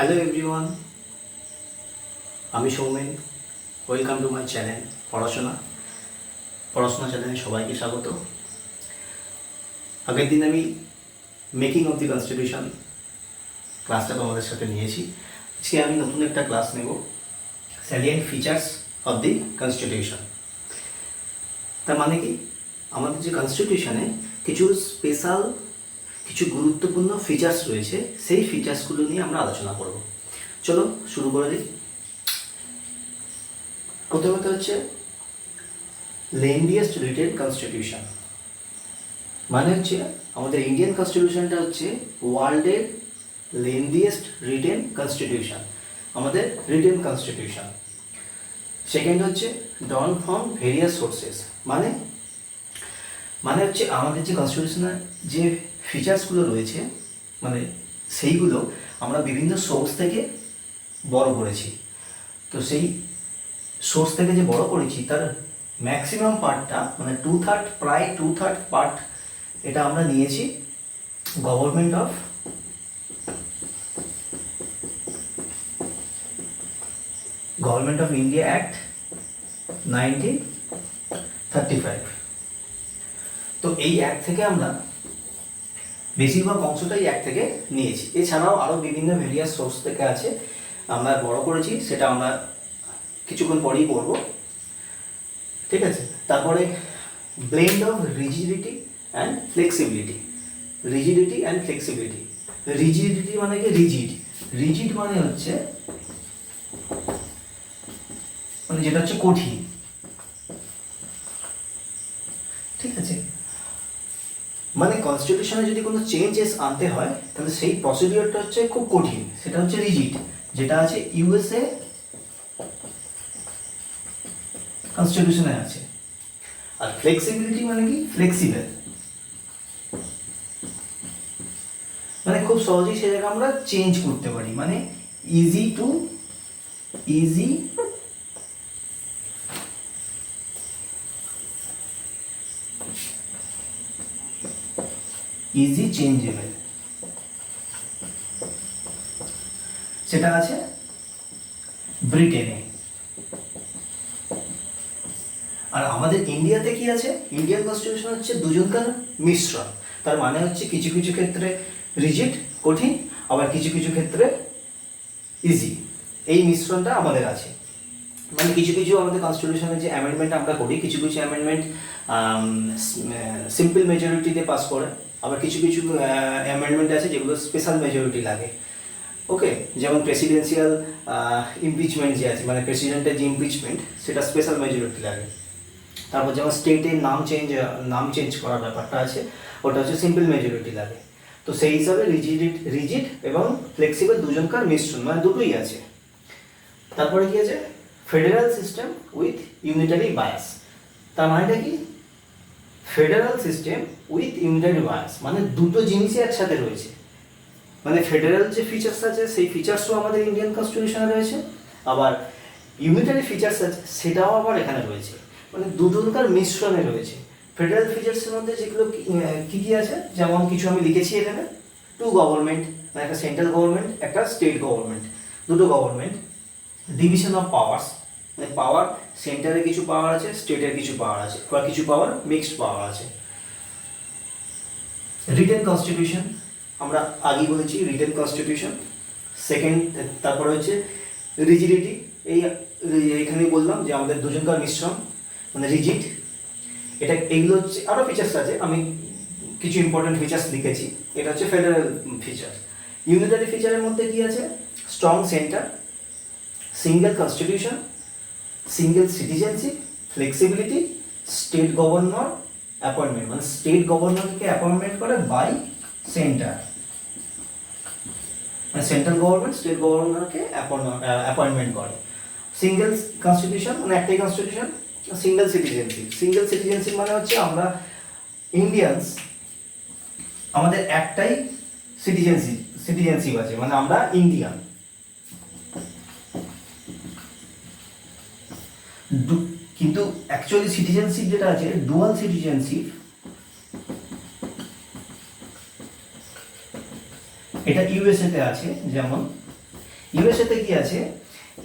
Hello everyone, আমি Soumen. Welcome to my channel পড়াশোনা চ্যানেলে সবাইকে স্বাগত। আগের দিন আমি মেকিং অফ দি কনস্টিটিউশন ক্লাসটা তোমাদের সাথে নিয়েছি। আজকে আমি নতুন একটা ক্লাস নেব, salient features of the constitution. তার মানে কি, আমাদের যে কনস্টিটিউশনে কিছু গুরুত্বপূর্ণ ফিচার্স রয়েছে, সেই ফিচার্সগুলো নিয়ে আমরা আলোচনা করব। চলো শুরু করে দিই। প্রথমত হচ্ছে লেন্দিয়েস্ট রিটেন কনস্টিটিউশন। মানে হচ্ছে আমাদের ইন্ডিয়ান কনস্টিটিউশনটা হচ্ছে ওয়ার্ল্ডের লেন্দিয়েস্ট রিটেন কনস্টিটিউশন, আমাদের রিটেন কনস্টিটিউশন। সেকেন্ড হচ্ছে ড্রন ফ্রম ভেরিয়াস সোর্সেস। মানে হচ্ছে আমাদের যে কনস্টিটিউশনের যে ফিচার্সগুলো রয়েছে, মানে সেইগুলো আমরা বিভিন্ন সোর্স থেকে বড় করেছি। তো সেই সোর্স থেকে যে বড় করেছি তার ম্যাক্সিমাম পার্টটা, মানে প্রায় টু থার্ড পার্ট এটা আমরা নিয়েছি গভর্নমেন্ট অফ ইন্ডিয়া অ্যাক্ট 1935। তো এই অ্যাক্ট থেকে আমরা বেশিরভাগ অংশটাই অ্যাক্ট থেকে নিয়েছি। এছাড়াও আরও বিভিন্ন ভেরিয়াস সোর্স থেকে আছে, আমরা বড় করেছি, সেটা আমরা কিছুক্ষণ পরেই করব, ঠিক আছে। তারপরে blend of rigidity and flexibility. Rigidity মানে কি, রিজিড মানে হচ্ছে যেটা হচ্ছে কঠিন, ঠিক আছে। মানে কনস্টিটিউশনে যদি কোনো চেঞ্জেস আনতে হয় তাহলে সেই প্রসিডিওরটা হচ্ছে খুব কঠিন, সেটা হচ্ছে রিজিড, যেটা আছে ইউএসএ কনস্টিটিউশনে আছে। আর ফ্লেক্সিবিলিটি মানে কি, ফ্লেক্সিবল, মানে খুব সহজেই সেটাকে আমরা চেঞ্জ করতে পারি, মানে ইজি চেঞ্জেবল, সেটা আছে ব্রিটেনে। আর আমাদের ইন্ডিয়াতে কি আছে, ইন্ডিয়ান কনস্টিটিউশন হচ্ছে দুজনকার মিশ্রণ। তার মানে হচ্ছে কিছু কিছু ক্ষেত্রে রিজিড, কঠিন, আবার কিছু কিছু ক্ষেত্রে ইজি, এই মিশ্রণটা আমাদের আছে। মানে কিছু কিছু আমাদের কনস্টিটিউশনের যে অ্যামেন্ডমেন্ট আমরা করি, কিছু কিছু অ্যামেন্ডমেন্ট সিম্পল মেজরিটিতে পাস করে, আবার কিছু কিছু অ্যামেন্ডমেন্ট আছে যেগুলো স্পেশাল মেজরিটি লাগে। ওকে, যেমন প্রেসিডেন্সিয়াল ইমপিচমেন্ট যে আছে, মানে প্রেসিডেন্টের যে ইমপিচমেন্ট, সেটা স্পেশাল মেজরিটি লাগে। তারপর যেমন স্টেটের নাম চেঞ্জ করার ব্যাপারটা আছে, ওটা হচ্ছে সিম্পল মেজরিটি লাগে। তো সেই হিসাবে রিজিড এবং ফ্লেক্সিবল দুজনকার মিশ্রণ, মানে দুটোই আছে। তারপরে কি আছে, federal system with unitary bias. তার মানেটা কি, federal system with unitary bias মানে দুটো জিনিসই একসাথে রয়েছে। মানে ফেডারেল যে ফিচার্স আছে সেই ফিচার্সও আমাদের ইন্ডিয়ান কনস্টিটিউশনে রয়েছে, আবার ইউনিটারি ফিচার্স আছে সেটাও আবার এখানে রয়েছে, মানে দুজনকার মিশ্রণে রয়েছে। ফেডারেল ফিচার্সের মধ্যে যেগুলো কী কী আছে, যেমন কিছু আমি লিখেছি এখানে, টু গভর্নমেন্ট, মানে একটা সেন্ট্রাল গভর্নমেন্ট, একটা স্টেট গভর্নমেন্ট, দুটো গভর্নমেন্ট। ডিভিশন অফ পাওয়ার্স, মানে পাওয়ার সেন্টারে কিছু পাওয়ার আছে, স্টেটের কিছু পাওয়ার আছে, বা কিছু পাওয়ার মিক্সড পাওয়ার আছে। রিটেন কনস্টিটিউশন, আমরা আগেই বলেছি রিটেন কনস্টিটিউশন। সেকেন্ড, তারপরে হচ্ছে রিজিডিটি, এইখানেই বললাম যে আমাদের দুজনকার মিশ্রণ, মানে রিজিড। এগুলো হচ্ছে আরও ফিচার্স আছে, আমি কিছু ইম্পর্টেন্ট ফিচার্স লিখেছি। এটা হচ্ছে ফেডারেল ফিচার। ইউনিটারি ফিচারের মধ্যে কি আছে, strong centre, single constitution, single citizenship, flexibility, state governor appointment, মানে স্টেট গভর্নরকে অ্যাপয়েন্টমেন্ট করে বাই সেন্টার, মানে সেন্ট্রাল গভর্নমেন্ট স্টেট গভর্নরকে অ্যাপয়েন্টমেন্ট করে। সিঙ্গেল কনস্টিটিউশন, মানে একটাই কনস্টিটিউশন। সিঙ্গেল সিটিজেনশিপ মানে হচ্ছে আমরা ইন্ডিয়ানস, আমাদের একটাই সিটিজেনশিপ আছে, মানে আমরা ইন্ডিয়ান। কিন্তু অ্যাকচুয়ালি সিটিজেনশিপ যেটা আছে, ডুয়াল সিটিজেনশিপ, এটা ইউএসএ তে আছে। যেমন ইউএসএতে কি আছে,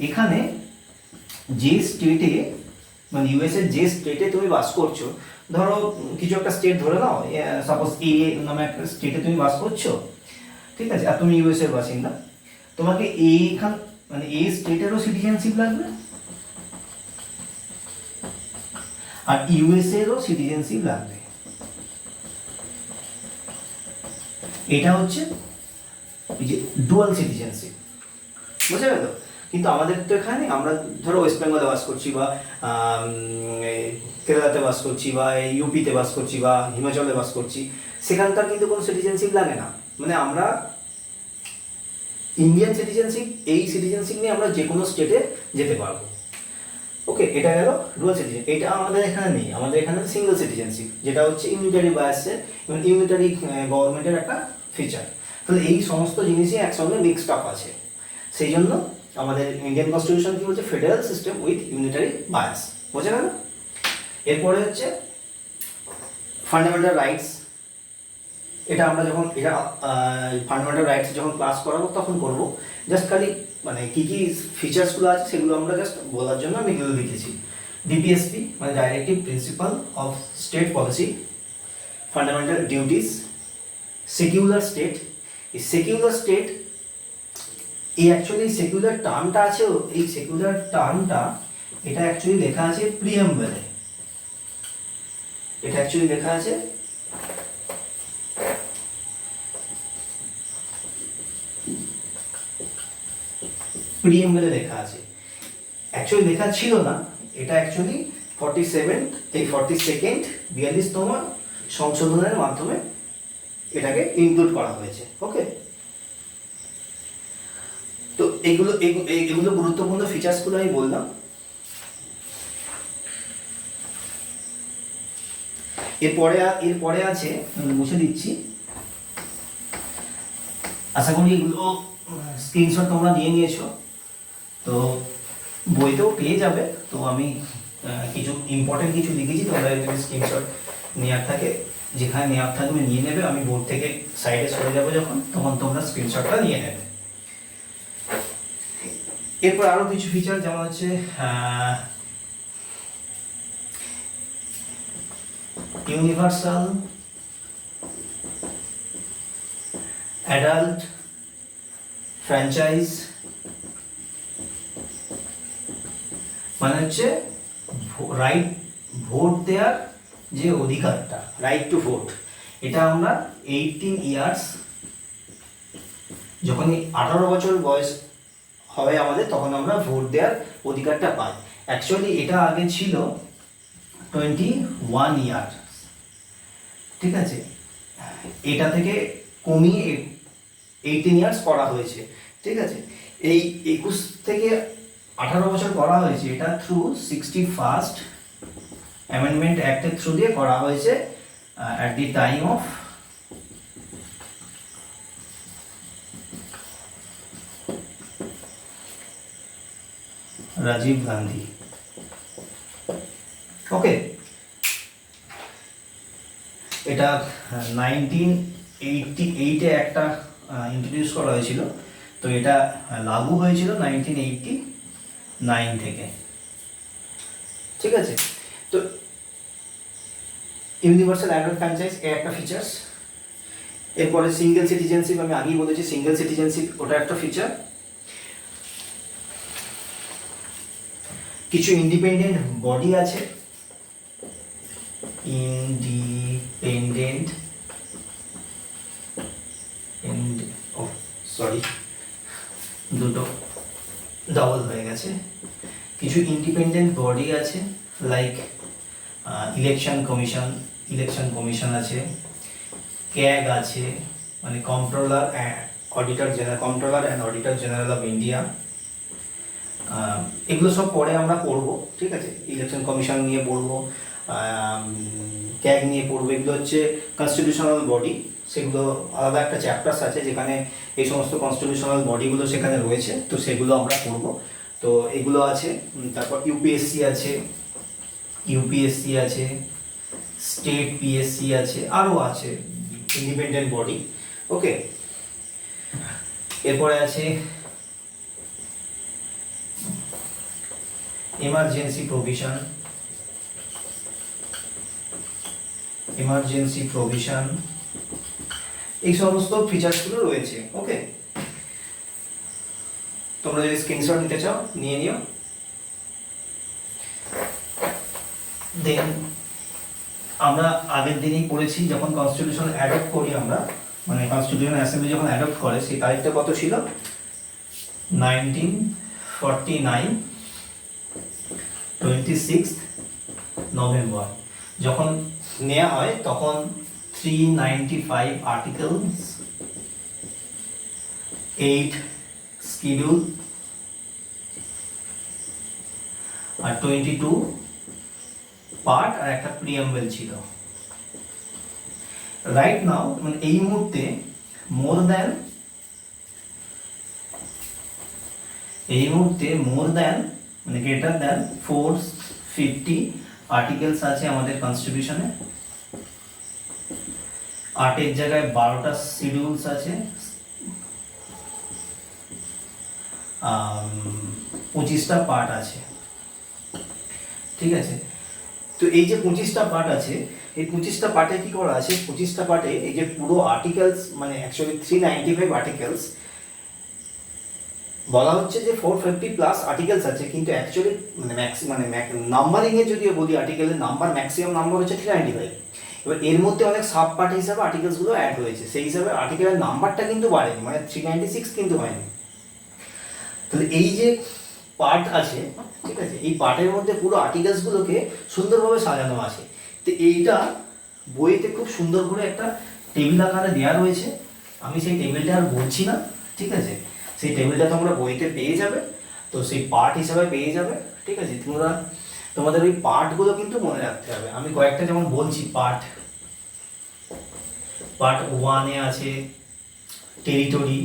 এখানে যে স্টেটে মানে ইউএসএর যে স্টেটে তুমি বাস করছো, ধরো কিছু একটা স্টেট ধরে নাও, সাপোজ এ নামে একটা স্টেটে তুমি বাস করছো, ঠিক আছে, আর তুমি ইউএসএর বাসিন্দা, তোমাকে এইখান মানে এই স্টেটেরও সিটিজেনশিপ লাগবে আর ইউএসএরও সিটিজেনশিপ লাগবে। এটা হচ্ছে এই যে ডুয়াল সিটিজেনশিপ, বুঝে গেল? কিন্তু আমাদের তো এখানে আমরা ধরো ওয়েস্ট বেঙ্গলে বাস করছি বা কেরালাতে বাস করছি বা ইউপিতে বাস করছি বা হিমাচলে বাস করছি, সেখানকার কিন্তু কোনো সিটিজেনশিপ লাগে না। মানে আমরা ইন্ডিয়ান সিটিজেনশিপ, এই সিটিজেনশিপ নিয়ে আমরা যে কোনো স্টেটে যেতে পারবো। ওকে, এটা গেল ডুয়াল সিটিজেন। এটা আমাদের এখানে নেই, আমাদের এখানে সিঙ্গেল সিটিজেনশিপ, যেটা হচ্ছে ইউনিটারি বায়াসের এবং ইউনিটারি গভর্নমেন্টের একটা ফিচার। তাহলে এই সমস্ত জিনিসই একসঙ্গে মিক্সড আপ আছে। সেই জন্য আমাদের ইন্ডিয়ান কনস্টিটিউশন কি বলছে, federal system with unitary bias, বোঝা গেল? এরপরে হচ্ছে ফান্ডামেন্টাল রাইটস। এটা আমরা যখন ফান্ডামেন্টাল রাইটস যখন ক্লাস করাবো তখন করবো। জাস্ট খালি মানে কী কী ফিচার্সগুলো আছে সেগুলো আমরা জাস্ট বলার জন্য আমি এগুলো লিখেছি। ডিপিএসপি মানে directive principle of state policy, fundamental duties, secular state. এই সেকুলার স্টেট, এই অ্যাকচুয়ালি সেকুলার টার্মটা আছে, এই সেকুলার টার্মটা এটা অ্যাকচুয়ালি লেখা আছে প্রিয়াম্বলে। এটা অ্যাকচুয়ালি লেখা আছে প্রিয়াম্বলে, লেখা আছে। অ্যাকচুয়ালি লেখা ছিল না, এটা অ্যাকচুয়ালি 42তম সংশোধনের মাধ্যমে এটাকে ইনক্লুড করা হয়েছে। ওকে, তো এগুলো গুরুত্বপূর্ণ ফিচার্সগুলো আমি বললাম। এরপরে আছে, মুছে দিচ্ছি, আশা করি এগুলো স্ক্রিনশট তোমরা নিয়ে নিয়েছো, তো বইতেও পেয়ে যাবে। তো আমি কিছু ইম্পর্টেন্ট কিছু লিখেছি, তোমরা যদি স্ক্রিনশট নেওয়ার থাকে, যেখানে নেওয়ার থাকবে নিয়ে নেবে। আমি বোর্ড থেকে সাইডে সরে যাবো যখন, তখন তোমরা স্ক্রিনশটটা নিয়ে নেবে। এরপর আরো কিছু ফিচার, যেমন হচ্ছে ইউনিভার্সাল অ্যাডাল্ট ফ্র্যাঞ্চাইজ, মানে হচ্ছে রাইট ভোট দেওয়ার যে অধিকারটা, রাইট টু ভোট, এটা আমরা 18 ইয়ার্স, যখনই 18 বছর বয়স হবে আমাদের, তখন আমরা ভোট দেওয়ার অধিকারটা পাই। অ্যাকচুয়ালি এটা আগে ছিল 21 ইয়ার, ঠিক আছে, এটা থেকে কমিয়ে 18 ইয়ার্স করা হয়েছে, ঠিক আছে। এই 21 থেকে 18 বছর করা হয়েছে, এটা থ্রু 61st অ্যামেন্ডমেন্ট অ্যাক্টের থ্রু দিয়ে করা হয়েছে at the time of Rajiv Gandhi. Okay, এটা 1988-এ একটা ইন্ট্রোডিউস করা হয়েছিল, তো এটা লাগু হয়েছিল 1989 থেকে, ঠিক আছে। তো ইউনিভার্সাল অ্যাডাল্ট ফ্র্যাঞ্চাইজ এর একটা ফিচার্স। এরপরে সিঙ্গেল সিটিজেনশিপ, আমি আগেই বলেছি সিঙ্গেল সিটিজেনশিপ ওটা একটা ফিচার। কিছু ইন্ডিপেন্ডেন্ট বডি আছে, দুটো ডাবল হয়ে গেছে। কিছু ইন্ডিপেন্ডেন্ট বডি আছে, লাইক ইলেকশন কমিশন আছে, ক্যাগ আছে, মানে controller and auditor general of India. এগুলো সব পরে আমরা পড়বো, ঠিক আছে। ইলেকশন কমিশন নিয়ে পড়বো, ক্যাগ নিয়ে পড়বো। এগুলো হচ্ছে কনস্টিটিউশনাল বডি, সেগুলো আলাদা একটা চ্যাপ্টার্স আছে যেখানে এই সমস্ত কনস্টিটিউশনাল বডিগুলো সেখানে রয়েছে, তো সেগুলো আমরা পড়বো। তো এগুলো আছে। তারপর ইউপিএসসি আছে, স্টেট পিএসসি আছে, আরও আছে ইন্ডিপেন্ডেন্ট বডি। ওকে, এরপরে আছে এমার্জেন্সি প্রভিশন এই সমস্ত ফিচার্সগুলো রয়েছে। ওকে, তোমরা যদি স্ক্রিনশট নিতে চাও নিয়ে নিও। দেন আমরা আগের দিনই পড়েছি যখন কনস্টিটিউশন অ্যাডপ্ট করি আমরা, মানে কনস্টিটিউশন অ্যাসেম্বলি যখন অ্যাডপ্ট করে সেই তারিখটা কত ছিল, 1949 26 নভেম্বর। যখন নেওয়া হয় তখন 395 আর্টিকেলস, 8 শিডিউল আর 22 পার্ট আর একটা প্রিয়াম্বল ছিল। রাইট নাও মানে এই মুহূর্তে মোর দ্যান মানে গ্রেটার দ্যান 450 আর্টিকেলস আছে আমাদের কনস্টিটিউশনে। 8 জায়গায় 12টা শিডিউলস আছে, 25টা পার্ট আছে। ঠিক আছে, তো এই যে 25টা পার্ট আছে, এই 25টা পার্টে কি করা আছে, 25টা পার্টে এই যে পুরো আর্টিকেলস মানে অ্যাকচুয়ালি 395 আর্টিকেলস বলা হচ্ছে যে 450 প্লাস আর্টিকেলস আছে, কিন্তু অ্যাকচুয়ালি মানে নাম্বারিং এ যদিও বলি আর্টিকেলের নাম্বার ম্যাক্সিমাম নাম্বার হচ্ছে 395। এবার এর মধ্যে অনেক সাব পার্ট হিসাবে আর্টিকেলসগুলো অ্যাড হয়েছে, সেই হিসাবে আর্টিকেলের নাম্বারটা কিন্তু বাড়েনি, মানে 396 কিন্তু হয়নি। তাহলে এই যে পার্ট আছে, ঠিক আছে, এই পার্টের মধ্যে পুরো আর্টিকেলসগুলোকে সুন্দরভাবে সাজানো আছে। তো এইটা বইতে খুব সুন্দর করে একটা টেবিল আকারে দেওয়া রয়েছে, আমি সেই টেবিলটা আর বলছি না। ঠিক আছে, সেই টেবিলটা তোমরা বইতে পেয়ে যাবে, তো সেই পার্ট হিসাবে পেয়ে যাবে। ঠিক আছে, তোমাদের ওই পার্টগুলো কিন্তু মনে রাখতে হবে। আমি কয়েকটা যেমন বলছি, পার্ট 1 আছে টেরিটরি,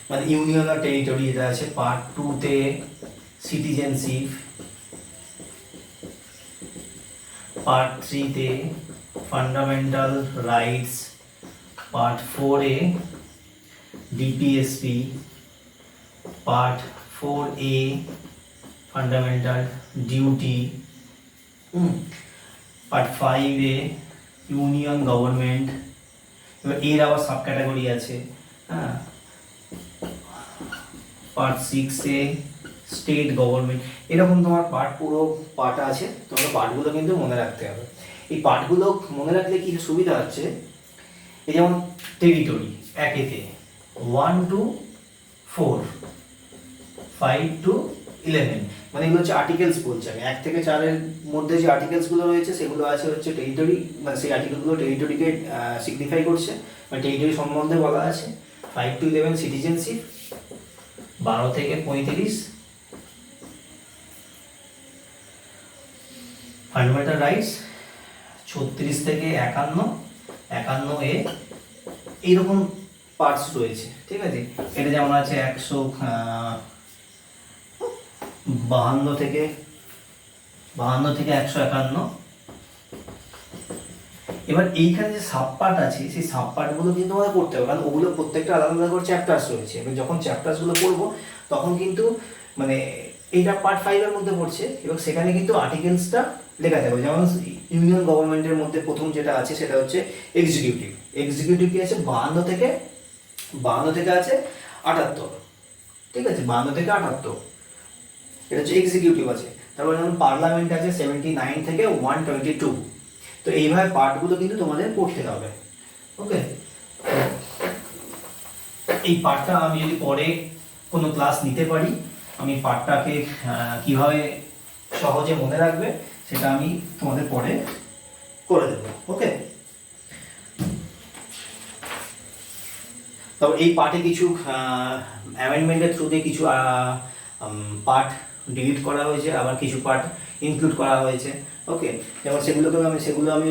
মানে ইউনিয়ন আর টেরিটরি এটা আছে। পার্ট 2 তে সিটিজেনশিপ, পার্ট 3 তে ফান্ডামেন্টাল রাইটস, পার্ট 4 এ DPSP, part 4A fundamental duty, part 5 এ ইউনিয়ন গভর্নমেন্ট। এবার এর আবার সাব ক্যাটাগরি আছে, হ্যাঁ। Part 6 a state government. এরকম তোমার পুরো পার্ট আছে, তোমার পার্টগুলো কিন্তু মনে রাখতে হবে। এই পার্টগুলো মনে রাখলে কি সুবিধা হচ্ছে, এই যেমন টেরিটরি 1 এ 1 to 4, 5 to 11, মানে এগুলো হচ্ছে আর্টিকেলস বলছে। আমি 1 থেকে 4 এর মধ্যে যে আর্টিকেলসগুলো রয়েছে সেগুলো আছে হচ্ছে টেরিটরি, মানে সেই আর্টিকেলগুলো টেরিটরিকে সিগনিফাই করছে, মানে টেরিটরি সম্বন্ধে বলা আছে। 5 to 11 সিটিজেনশিপ, 12 থেকে 35 ফান্ডামেন্টাল রাইটস, 36 থেকে 51 এ এইরকম পার্টস রয়েছে। ঠিক আছে, এটা যেমন আছে 152 থেকে 151। এবার এইখানে যে সাব পার্ট আছে সেই সাব পার্টগুলো কিন্তু আমাদের পড়তে হবে, কারণ ওগুলো প্রত্যেকটা আলাদা আলাদা করে চ্যাপ্টার্স রয়েছে। এবার যখন চ্যাপ্টার্সগুলো পড়বো তখন কিন্তু মানে এইটা পার্ট 5 এর মধ্যে পড়ছে, এবং সেখানে কিন্তু আর্টিকেলসটা লেখা থাকবে। যেমন ইউনিয়ন গভর্নমেন্টের মধ্যে প্রথম যেটা আছে সেটা হচ্ছে এক্সিকিউটিভ কি আছে 52 থেকে আছে 78। ঠিক আছে, 52 থেকে 78 এটা হচ্ছে এক্সিকিউটিভ আছে। তারপর যেমন পার্লামেন্ট আছে 79 থেকে 122। তো এইভাবে পার্টগুলো কিন্তু তোমাদের পড়তে হবে। ওকে, এই পার্টটা আমি যদি পরে কোনো ক্লাস নিতে পারি, আমি পার্টটাকে কিভাবে সহজে মনে রাখবে সেটা আমি তোমাদের পরে করে দেবো। ওকে, তবে এই পার্টে কিছু অ্যামেন্ডমেন্টের থ্রুতে কিছু পার্ট ডিলিট করা হয়েছে, আবার কিছু পার্ট ইনক্লুড করা হয়েছে। ওকে, যেমন সেগুলো আমি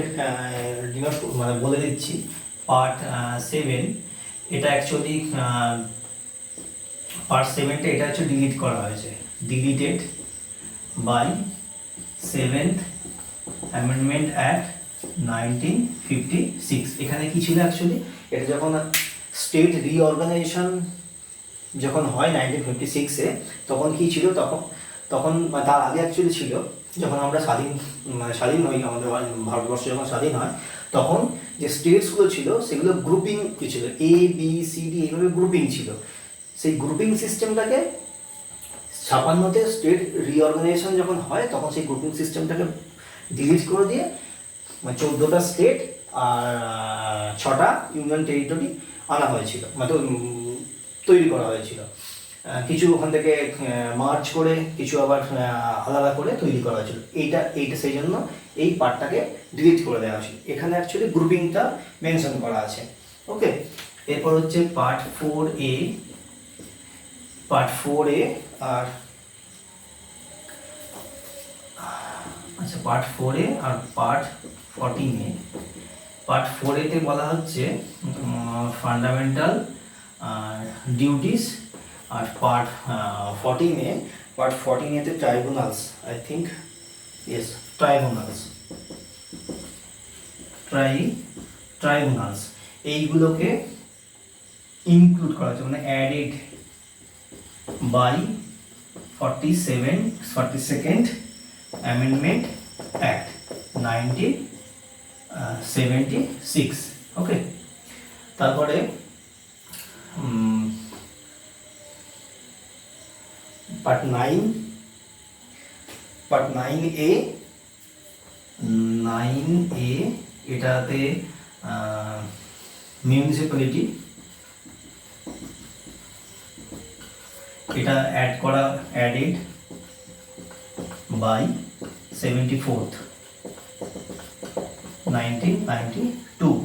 ডিনোট মানে বলে দিচ্ছি। পার্ট 7 এটা অ্যাকচুয়ালি পার্ট 7টা এটা হচ্ছে ডিলিট করা হয়েছে, deleted by 7th amendment act 1956। এখানে কি ছিল অ্যাকচুয়ালি, এটা যখন স্টেট রিঅর্গানাইজেশন যখন হয় 1956-এ, তখন কি ছিল, তখন তখন তার আগে অ্যাকচুয়ালি ছিল, যখন আমরা স্বাধীন হই, আমাদের ভারতবর্ষ যখন স্বাধীন হয়, তখন যে স্টেটসগুলো ছিল সেগুলো গ্রুপিং ছিল, এ বি সি ডি এইভাবে গ্রুপিং ছিল। সেই গ্রুপিং সিস্টেমটাকে 56-তে স্টেট রিঅর্গানাইজেশন যখন হয়, তখন সেই গ্রুপিং সিস্টেমটাকে ডিলিট করে দিয়ে 14টা স্টেট আর 6টা ইউনিয়ন টেরিটরি আনা হয়েছিল, মানে তৈরি করা হয়েছিল। কিছু ওখান থেকে মার্চ করে, কিছু আবার আলাদা করে তৈরি করা হয়েছিল। এইটা সেই জন্য এই পার্টটাকে ডিলিট করে দেওয়া হয়েছিল। এখানে অ্যাকচুয়ালি গ্রুপিংটা মেনশন করা আছে। ওকে, এরপর হচ্ছে পার্ট 4A, আর আচ্ছা পার্ট 4A আর পার্ট 14A। পার্ট 4A-তে বলা হচ্ছে ফান্ডামেন্টাল ডিউটিস, আর পার্ট 14A-তে tribunals, I think, yes, tribunals এইগুলোকে ইনক্লুড করা হচ্ছে, মানে added by 42nd amendment act 1976। Okay, তারপরে পার্ট 9A, এটাতে মিউনিসিপ্যালিটি, এটা অ্যাডেড বাই 74th 1992।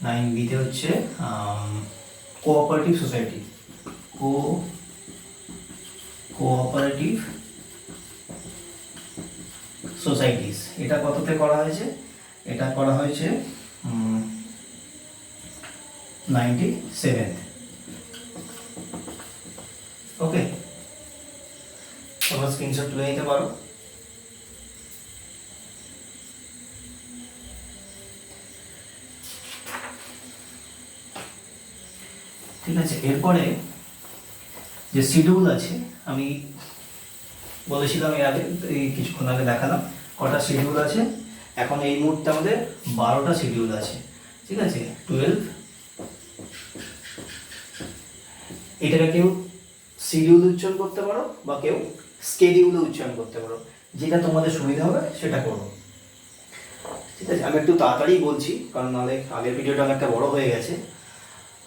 9B-তে হচ্ছে কোঅপারেটিভ সোসাইটি, কোঅপারেটিভ সোসাইটিস। এটা কততে করা হয়েছে? এটা করা হয়েছে 97th। ওকে, তোমরা স্ক্রিনশট তুলে নিতে পারো। ঠিক আছে, এরপরে যে শিডিউল আছে, আমি বলেছিলাম এর আগে, এই কিছুক্ষণ আগে দেখালাম কটা শিডিউল আছে। এখন এই মুহূর্তে আমাদের 12টা শিডিউল আছে। ঠিক আছে, 12। এটাকে কেউ শিডিউল উচ্চারণ করতে পারো বা কেউ স্কেডিউলে উচ্চারণ করতে পারো, যেটা তোমাদের সুবিধা হবে সেটা করো। ঠিক আছে, আমি একটু তাড়াতাড়ি বলছি কারণ নাহলে আগের ভিডিওটা অনেকটা বড় হয়ে গেছে।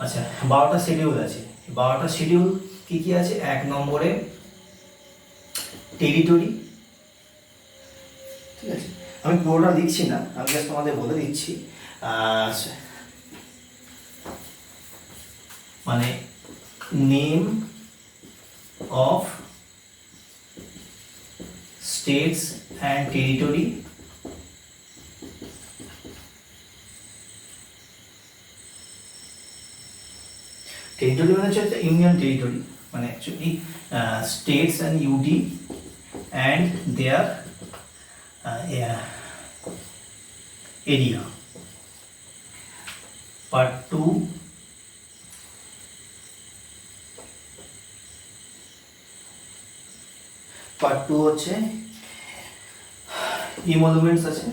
আচ্ছা, 12টা শিডিউল আছে। 12টা শিডিউল কি কি আছে? 1 নম্বরে টেরিটরি। ঠিক আছে, আমি পুরোটা লিখছি না, আমি জাস্ট তোমাদের বলে দিচ্ছি। মানে name of states and territory, territory মানে হচ্ছে ইউনিয়ন টেরিটরি, মানে actually states and UT and their area. Part 2 হচ্ছে ইমলুমেন্টস আছে,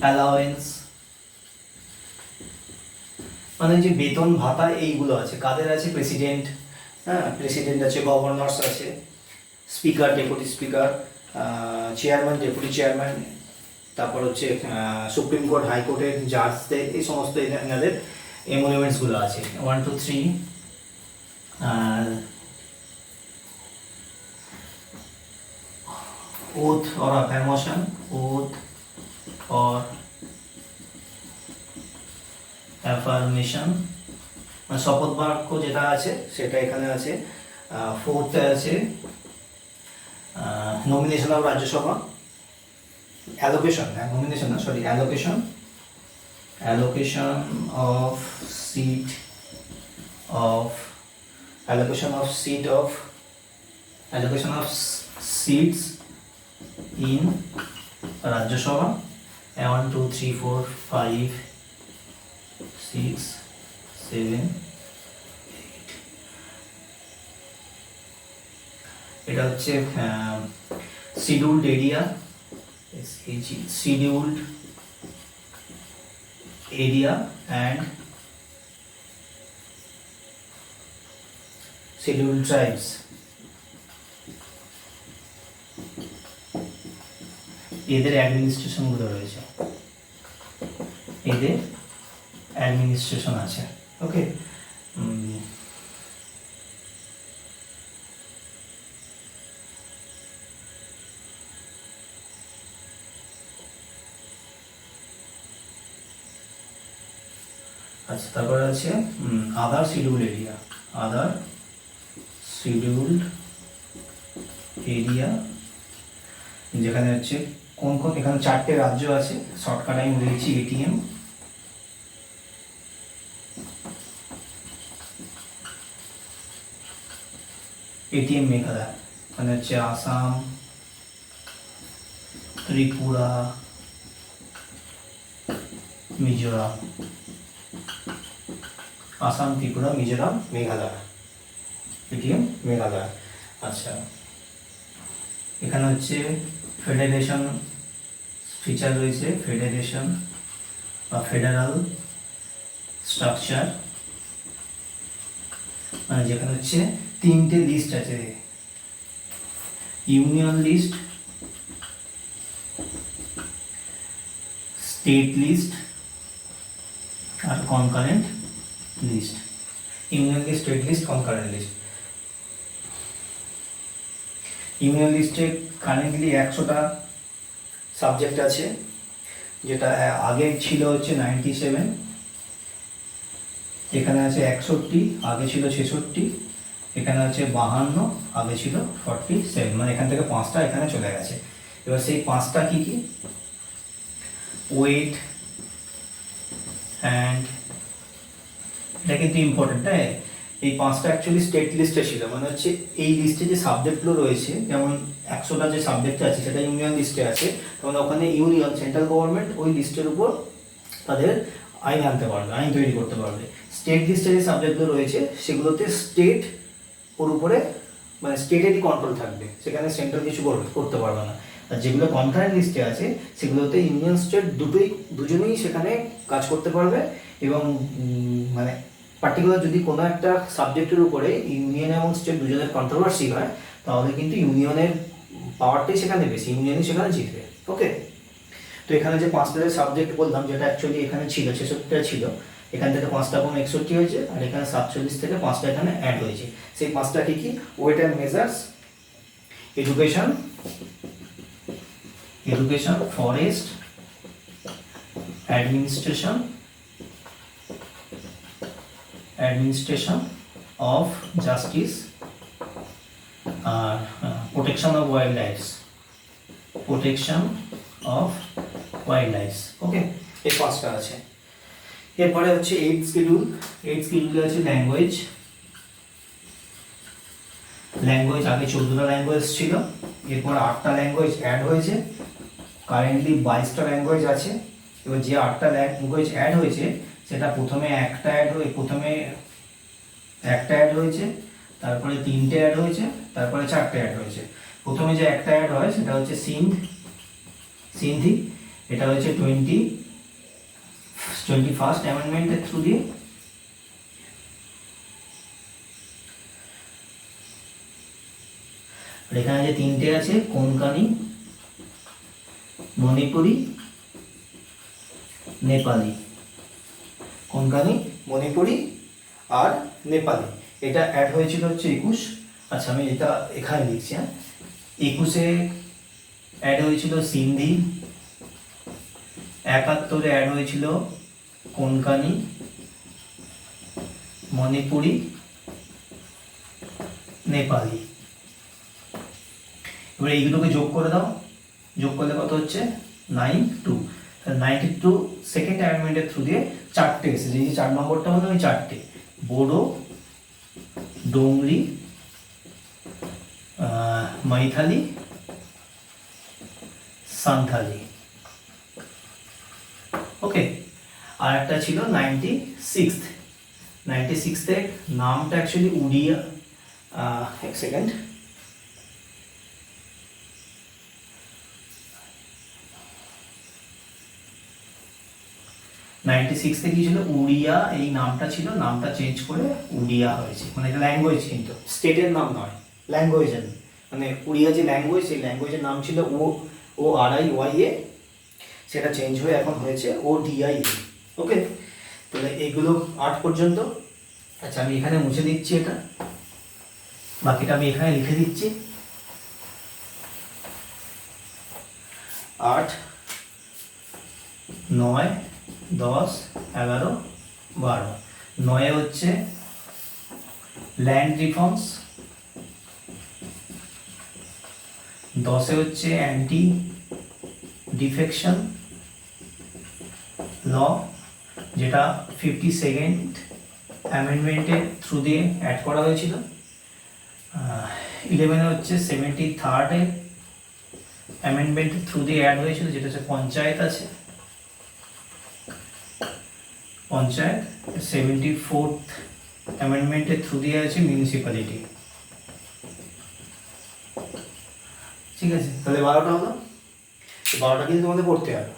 অ্যালাওয়েন্স মানে যে বেতন ভাতা এইগুলো আছে। কাদের আছে? প্রেসিডেন্ট, হ্যাঁ, প্রেসিডেন্ট আছে, গভর্নর্স আছে, speaker, deputy speaker, chairman, deputy chairman, তারপর হচ্ছে সুপ্রিম কোর্ট, হাইকোর্টের জাজদের, এই সমস্ত এনাদের এমোনিউমেন্টসগুলো আছে। 1 2 3 oath or affirmation, oath or affirmation, মানে শপথ বাক্য যেটা আছে সেটা এখানে আছে। 4th আছে nomination of Rajya Sabha, allocation, nomination না, sorry, allocation of seat of allocation of seats in Rajya Sabha 1 2 3 4 5 6 7 এটা হচ্ছে scheduled area, scheduled area and scheduled tribes. এদের অ্যাডমিনিস্ট্রেশনগুলো রয়েছে, এদের অ্যাডমিনিস্ট্রেশন আছে। ওকে, আচ্ছা তারপরে আছে আদার শিডিউল এরিয়া, আদার শিডিউলড এরিয়া, যেখানে হচ্ছে কোন কোন, এখানে 4টে রাজ্য আছে, শর্টকাট আমি বলেছি এটিএম, এটিএম মেঘালয়, মানে হচ্ছে আসাম, ত্রিপুরা, মিজোরাম, আসাম, ত্রিপুরা, মিজোরাম, মেঘালয়, এটিএম মেঘালয়। আচ্ছা, এখানে হচ্ছে ফেডারেশন ফিচার রয়েছে, ফেডারেশন বা ফেডারাল স্ট্রাকচার, মানে যেখানে হচ্ছে 3টে লিস্ট আছে, ইউনিয়ন লিস্ট, স্টেট লিস্ট আর concurrent list. Union list, state list, concurrent list. Union লিস্টে কারেন্টলি 100টা সাবজেক্ট আছে, যেটা আগে ছিল হচ্ছে 97, এখানে আছে 61, আগে ছিল 66, এখানে আছে 52, আগে ছিল 47, মানে এখান থেকে 5টা এখানে চলে গেছে। এবার সেই 5টা কি কি? ওয়েট অ্যান্ড, এটা কিন্তু ইম্পর্টেন্ট, হ্যাঁ, এই 5টা অ্যাকচুয়ালি স্টেট লিস্টে ছিল, মানে হচ্ছে এই লিস্টে যে সাবজেক্টগুলো রয়েছে, যেমন 100টা যে সাবজেক্ট আছে সেটা ইউনিয়ন লিস্টে আছে, তখন ওখানে ইউনিয়ন সেন্ট্রাল গভর্নমেন্ট ওই লিস্টের উপর তাদের আইন আনতে পারবে, আইন তৈরি করতে পারবে। স্টেট লিস্টে যে সাবজেক্টগুলো রয়েছে সেগুলোতে স্টেট ওর উপরে, মানে স্টেটেরই কন্ট্রোল থাকবে, সেখানে সেন্ট্রাল কিছু করতে পারবে না। আর যেগুলো কনকারেন্ট লিস্টে আছে সেগুলোতে ইউনিয়ন স্টেট দুজনেই সেখানে কাজ করতে পারবে, এবং মানে পার্টিকুলার যদি কোনো একটা সাবজেক্টের উপরে ইউনিয়ন এবং স্টেট দুজনের কন্ট্রোভার্সি হয়, তাহলে কিন্তু ইউনিয়নের পাওয়ারটাই সেখানে বেশি, ইউনিয়নই সেখানে জিতবে। ওকে, তো এখানে যে 5টা সাবজেক্ট বললাম, যেটা অ্যাকচুয়ালি এখানে ছিল 66টা ছিল, এখান থেকে 5টা কম 61 হয়েছে, আর এখানে 47 থেকে 5টা এখানে অ্যাড হয়েছে। সেই 5টা কি কি? Weight and measures, education, forest, administration of justice, আর protection of wild lifes. Okay, এই 5টা আছে। এরপরে হচ্ছে 8 শিডিউল, আছে ল্যাঙ্গুয়েজ। আগে 14টা ল্যাঙ্গুয়েজ ছিল, এরপর 8টা ল্যাঙ্গুয়েজ অ্যাড হয়েছে, কারেন্টলি 22টা ল্যাঙ্গুয়েজ আছে। এবার যে 8টা ল্যাঙ্গুয়েজ অ্যাড হয়েছে সেটা প্রথমে একটা অ্যাড হয়েছে, তারপরে 3টে অ্যাড হয়েছে, তারপরে 4টে অ্যাড হয়েছে। প্রথমে যে একটা অ্যাড হয় সেটা হচ্ছে সিন্ধি, এটা হচ্ছে 21st অ্যামেন্ডমেন্টের থ্রু দিয়ে। আর এখানে যে 3টে আছে, কোনকানি, মণিপুরি, নেপালি, আর নেপালি, এটা অ্যাড হয়েছিল হচ্ছে 21। আচ্ছা, আমি এটা এখানে লিখছি, হ্যাঁ, 21-এ অ্যাড হয়েছিল সিন্ধি, 71-এ অ্যাড হয়েছিল কোনকানি, মণিপুরি, নেপালি। এবার এইগুলোকে যোগ করে দাও, যোগ করলে কত হচ্ছে? 92। 92 সেকেন্ড অ্যামেন্ডমেন্টের থ্রু দিয়ে 4টে এসেছে, এই যে 4 নম্বরটা হলো ওই 4টে, বোডো, ডোংরি, মাইথালি সান্থালি। ওকে, আর একটা ছিল 96 নামটা অ্যাকচুয়ালি উড়িয়া, এক সেকেন্ড, কি ছিল উড়িয়া, এই নামটা ছিল, নামটা চেঞ্জ করে উড়িয়া হয়েছে, মানে এটা ল্যাঙ্গুয়েজ, কিন্তু স্টেটের নাম নয়, ল্যাঙ্গুয়েজের, মানে উড়িয়া যে ল্যাঙ্গুয়েজ, সেই ল্যাঙ্গুয়েজের নাম ছিল ORIYA, সেটা চেঞ্জ হয়ে এখন হয়েছে ODIA। ওকে, তাহলে এইগুলো 8 পর্যন্ত। আচ্ছা, আমি এখানে মুছে দিচ্ছি, এটা বাকিটা আমি এখানে লিখে দিচ্ছি। 8, 9, 10, 11, 12। 9 হচ্ছে ল্যান্ড রিফর্মস, 10 হচ্ছে অ্যান্টি ডিফেকশন ল, যেটা 52nd অ্যামেন্ডমেন্টের থ্রু দিয়ে অ্যাড করা হয়েছিল। 11 হচ্ছে 73rd অ্যামেন্ডমেন্টের থ্রু দিয়ে অ্যাড হয়েছিল, যেটা হচ্ছে পঞ্চায়েত আছে, পঞ্চায়েত। 74th অ্যামেন্ডমেন্টের থ্রু দিয়ে আছে মিউনিসিপ্যালিটি। ঠিক আছে, তাহলে 12টা হলো, 12টা কিন্তু তোমাদের পড়তে হবে।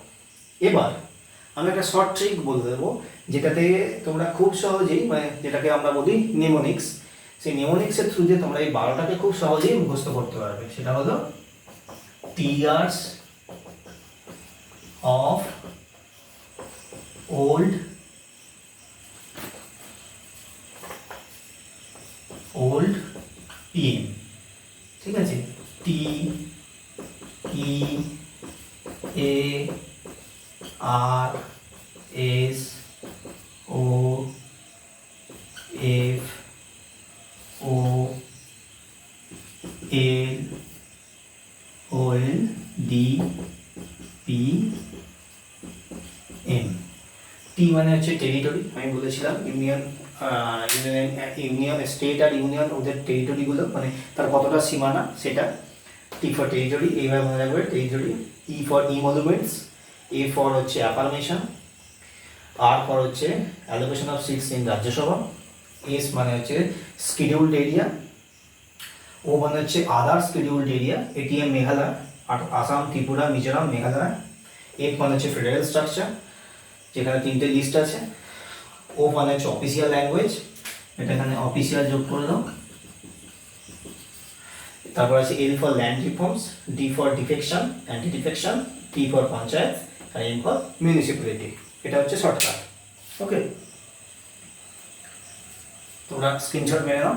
এবার আমি একটা শর্ট ট্রিক বলে দেবো, যেটাতে তোমরা খুব সহজেই, মানে যেটাকে আমরা বলি নেমোনিক্স, সেই নেমোনিক্সের থ্রু দিয়ে তোমরা এই 12টাকে খুব সহজেই মুখস্থ করতে পারবে। সেটা হলো টিয়ার্স অফ ওল্ড PM। ঠিক আছে, TEARSOFOLDPM। টি মানে হচ্ছে টেরিটরি, আমি বলেছিলাম ইউনিয়ন স্টেট আর ইউনিয়ন, ওদের টেরিটরিগুলো, মানে তার কতটা সীমানা, সেটা। টি ফর টেরিটরি, এইভাবে মনে রাখবে territory. E for emoluments, A for হচ্ছে অ্যাফার্মেশন, আর ফর হচ্ছে allocation of seats in Rajya Sabha, S মানে হচ্ছে শিডিউলড এরিয়া, ও মানে হচ্ছে other scheduled area, ATM Meghalaya, Assam, Tripura, Mizoram, Meghalaya. F মানে হচ্ছে ফেডারেল স্ট্রাকচার, যেখানে 3টে লিস্ট আছে। ও মানে হচ্ছে অফিসিয়াল ল্যাঙ্গুয়েজ, এটা এখানে অফিসিয়াল যোগ করে দাও। তারপর আছে L for land reforms, D for defection, anti defection, T for panchayat, আর এম ফর মিউনিসিপ্যালিটি। এটা হচ্ছে শর্টকাট। ওকে, তোমরা স্ক্রিনশট মেরে নাও।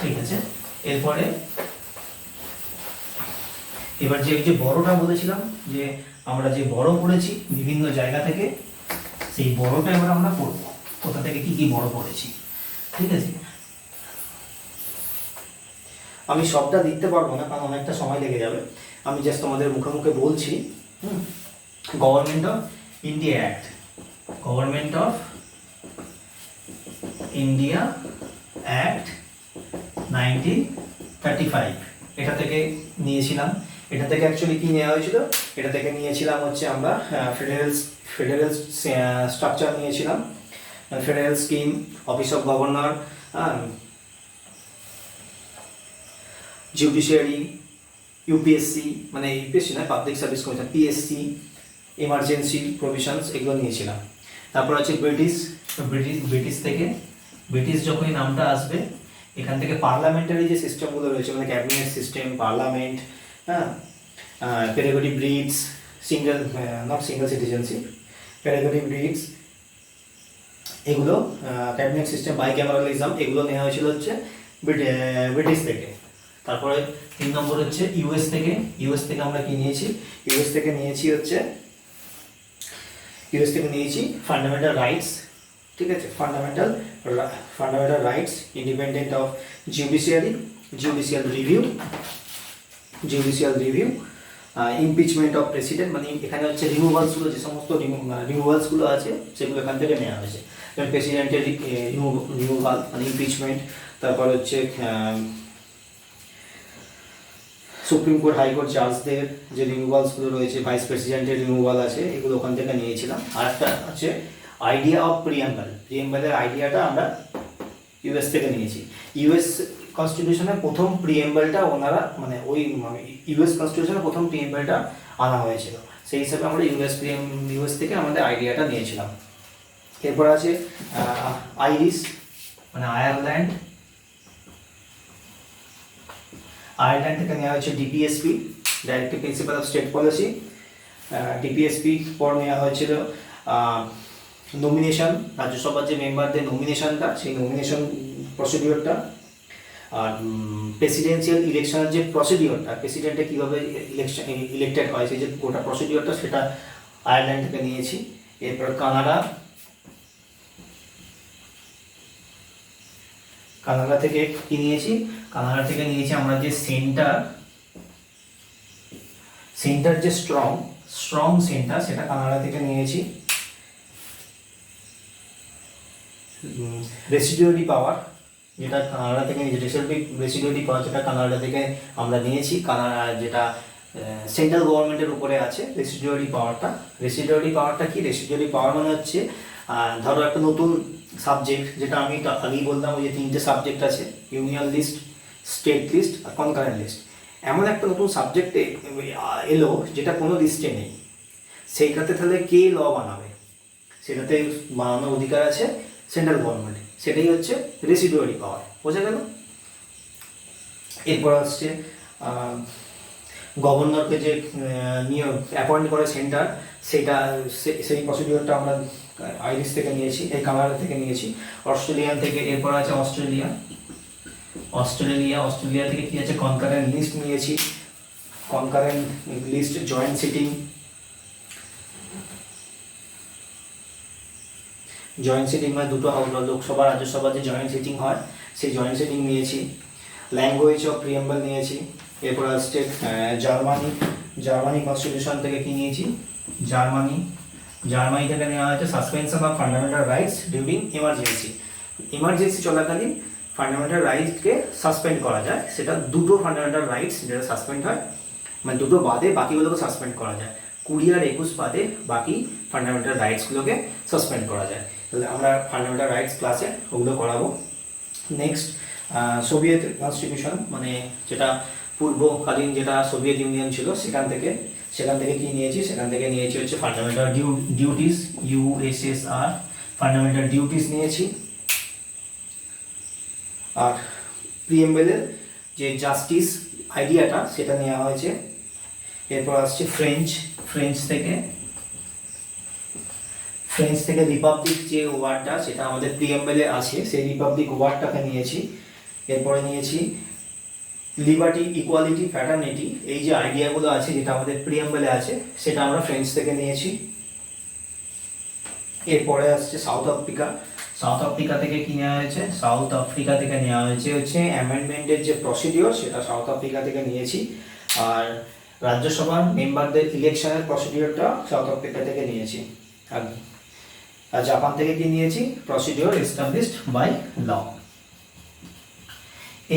ঠিক আছে, এরপরে এবার যে বড়টা বলেছিলাম, যে আমরা যে বড় পড়েছি বিভিন্ন জায়গা থেকে, সেই বড়টা এবার আমরা পড়বো, কোথা থেকে কি কি বড় পড়েছি। ঠিক আছে, আমি সবটা দিতে পারবো না, কারণ অনেকটা সময় লেগে যাবে। আমি জাস্ট তোমাদের মুখে মুখে বলছি। Government of India act, government of India act 1935, এটা থেকে নিয়েছিলাম। এটা থেকে অ্যাকচুয়ালি কি নেওয়া হয়েছিল, এটা থেকে নিয়েছিলাম হচ্ছে আমরা ফেডারেল স্ট্রাকচার নিয়েছিলাম, federal scheme, office of governor, judiciary, UPSC, মানে ইউপিএসসি না, public service commission, PSC, emergency provisions, এগুলো নিয়েছিলাম। তারপর আছে ব্রিটিশ থেকে, ব্রিটিশ যখনই নামটা আসবে, এখান থেকে পার্লামেন্টারি যে সিস্টেমগুলো রয়েছে, মানে ক্যাবিনেট সিস্টেম, পার্লামেন্ট, হ্যাঁ, pedagogic breeds, not single citizenship, pedagogic breeds, এগুলো ক্যাবিনেট সিস্টেম, বাইক্যামেরালিজম, এগুলো নেওয়া হয়েছিল হচ্ছে ব্রিটিশ থেকে। তারপরে 3 নম্বর হচ্ছে ইউএস থেকে। ইউএস থেকে আমরা কি নিয়েছি, ইউএস থেকে নিয়েছি ফান্ডামেন্টাল রাইটস। ঠিক আছে, fundamental rights, independent of judicial review, impeachment of president, মানে এখানে হচ্ছে রিমুভালসগুলো, যে সমস্ত রিমুভালসগুলো আছে সেগুলো এখান থেকে নেওয়া হয়েছে। প্রেসিডেন্টের রিমুভাল মানে ইমপিচমেন্ট, তারপর হচ্ছে সুপ্রিম কোর্ট হাইকোর্ট জাজদের যে রিমুভালসগুলো রয়েছে, ভাইস প্রেসিডেন্টের রিমুভাল আছে, এগুলো ওখান থেকে নিয়েছিলাম। আর একটা হচ্ছে আইডিয়া অফ প্রিয়াম্বল, প্রিয়াম্বলের আইডিয়াটা আমরা ইউএস থেকে নিয়েছি। ইউএস কনস্টিটিউশনের প্রথম প্রিয়াম্বলটা ওনারা মানে ওই ইউএস কনস্টিটিউশনের প্রথম প্রিয়াম্বলটা আনা হয়েছিল, সেই হিসাবে আমরা ইউএস থেকে আমাদের আইডিয়াটা নিয়েছিলাম। এরপর আছে আইরিশ মানে আয়ারল্যান্ড থেকে নেওয়া হয়েছে DPSP, directive principle of state policy. DPSP পর নেওয়া হয়েছিল নমিনেশন, রাজ্যসভার যে মেম্বারদের নমিনেশনটা, সেই নমিনেশন প্রসিডিওরটা। আর প্রেসিডেন্সিয়াল ইলেকশনের যে প্রসিডিওরটা, প্রেসিডেন্টে কীভাবে ইলেক্টেড হয়, সেই যে গোটা প্রসিডিওরটা, সেটা আয়ারল্যান্ড থেকে নিয়েছি। এরপর কানাডা থেকে কি নিয়েছি? কানাডা থেকে নিয়েছি আমরা যে সেন্টার যে স্ট্রং সেন্টার, সেটা কানাডা থেকে নিয়েছি। রেসিডুয়ারি পাওয়ার যেটা কানাডা থেকে নিয়েছি, রেসিডুয়ারি পাওয়ার যেটা কানাডা থেকে আমরা নিয়েছি। কানাডা যেটা সেন্ট্রাল গভর্নমেন্টের উপরে আছে রেসিডুয়ারি পাওয়ারটা কি? রেসিডুয়ারি পাওয়ার মানে হচ্ছে ধরো একটা নতুন সাবজেক্ট, যেটা আমি আগেই বললাম, ওই যে 3টে সাবজেক্ট আছে, ইউনিয়ন লিস্ট, স্টেট লিস্ট আর কনকারেন্ট লিস্ট। এমন একটা নতুন সাবজেক্টে এলো যেটা কোনো লিস্টে নেই, সেইটাতে তাহলে কে ল বানাবে? সেটাতে বানানোর অধিকার আছে সেন্ট্রাল গভর্নমেন্ট, সেটাই হচ্ছে রেসিডুয়ারি পাওয়ার। বোঝা গেল? এরপর আসছে গভর্নরকে যে অ্যাপয়েন্ট করে সেন্টার, সেই প্রসিডিওরটা আমরা আইরিশ থেকে নিয়েছি, এই কানাডা থেকে নিয়েছি। অস্ট্রেলিয়ান থেকে এরপর আছে অস্ট্রেলিয়া থেকে কি আছে? কনকারেন্ট লিস্ট নিয়েছি, কনকারেন্ট লিস্ট জয়েন্ট সিটিং মানে দুটো লোকসভা রাজ্যসভা যে জয়েন্ট সিটিং হয়, সেই জয়েন্ট সিটিং নিয়েছি। ল্যাঙ্গুয়েজ অফ প্রিয়াম্বল নিয়েছি। এরপর আসছে জার্মানি কনস্টিটিউশন থেকে কি নিয়েছি? জার্মানি থেকে নেওয়া হয়েছে suspension of fundamental rights during emergency চলাকালীন ফান্ডামেন্টাল রাইটসকে সাসপেন্ড করা যায়। সেটা দুটো ফান্ডামেন্টাল রাইটস যেটা সাসপেন্ড হয়, মানে দুটো বাদে বাকিগুলোকে সাসপেন্ড করা যায়। 20 আর 21 বাদে বাকি ফান্ডামেন্টাল রাইটসগুলোকে সাসপেন্ড করা যায়। তাহলে আমরা ফান্ডামেন্টাল রাইটস ক্লাসে ওগুলো করাবো। নেক্সট সোভিয়েত কনস্টিটিউশন, মানে যেটা পূর্বকালীন যেটা সোভিয়েত ইউনিয়ন ছিল, সেখান থেকে কি নিয়েছি? সেখান থেকে নিয়েছি হচ্ছে fundamental duties, USSR fundamental duties নিয়েছি। আর প্রিয়াম্বলের যে জাস্টিস আইডিয়াটা, সেটা নেওয়া হয়েছে। এরপর আসছে ফ্রেঞ্চ থেকে রিপাবলিক যে ওয়ার্ডটা, সেটা আমাদের প্রিয়াম্বলে আছে, সেই রিপাবলিক ওয়ার্ডটাকে নিয়েছি। এরপরে নিয়েছি লিবার্টি, ইকুয়ালিটি, ফ্র্যাটার্নিটি, এই যে আইডিয়াগুলো আছে যেটা আমাদের প্রিয়াম্বলে আছে, সেটা আমরা ফ্রেঞ্চ থেকে নিয়েছি। এরপরে আসছে সাউথ আফ্রিকা থেকে কি নেওয়া হয়েছে? সাউথ আফ্রিকা থেকে নেওয়া হয়েছে হচ্ছে অ্যামেন্ডমেন্টের যে প্রসিডিওর, সেটা সাউথ আফ্রিকা থেকে নিয়েছি। আর রাজ্যসভার মেম্বারদের ইলেকশনের প্রসিডিওরটা সাউথ আফ্রিকা থেকে নিয়েছি। আর জাপান থেকে কি নিয়েছি? Procedure established by law.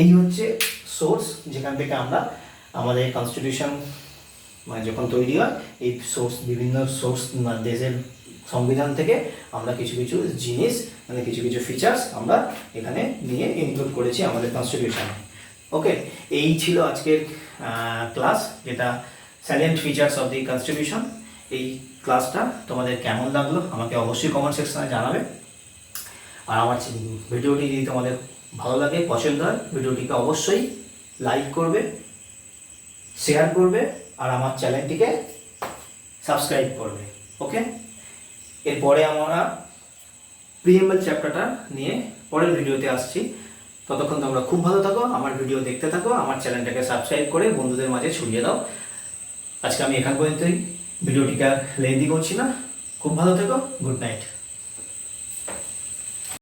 এই হচ্ছে সোর্স যেখান থেকে আমরা আমাদের কনস্টিটিউশন মানে যখন তৈরি হয়, এই বিভিন্ন সোর্স দেশের সংবিধান থেকে আমরা কিছু জিনিস মানে কিছু ফিচার্স আমরা এখানে নিয়ে ইনক্লুড করেছি আমাদের কনস্টিটিউশনে। ওকে, এই ছিল আজকের ক্লাস, যেটা silent features of the constitution. এই ক্লাসটা তোমাদের কেমন লাগলো আমাকে অবশ্যই কমেন্ট সেকশনে জানাবে। আর আমার ভিডিওটি যদি তোমাদের ভালো লাগে, পছন্দ হয়, ভিডিওটিকে অবশ্যই লাইক করবে, শেয়ার করবে, আর আমার চ্যানেলটিকে সাবস্ক্রাইব করবে। ওকে, এরপরে আমরা প্রিয়াম্বল চ্যাপ্টারটা নিয়ে পরের ভিডিওতে আসছি। ততক্ষণ তোমরা খুব ভালো থাকো, আমার ভিডিও দেখতে থাকো, আমার চ্যানেলটাকে সাবস্ক্রাইব করে বন্ধুদের মাঝে ছড়িয়ে দাও। আজকে আমি এখান পর্যন্তই, ভিডিওটিকে লেন্দি করছি না। খুব ভালো থেকো, গুড নাইট।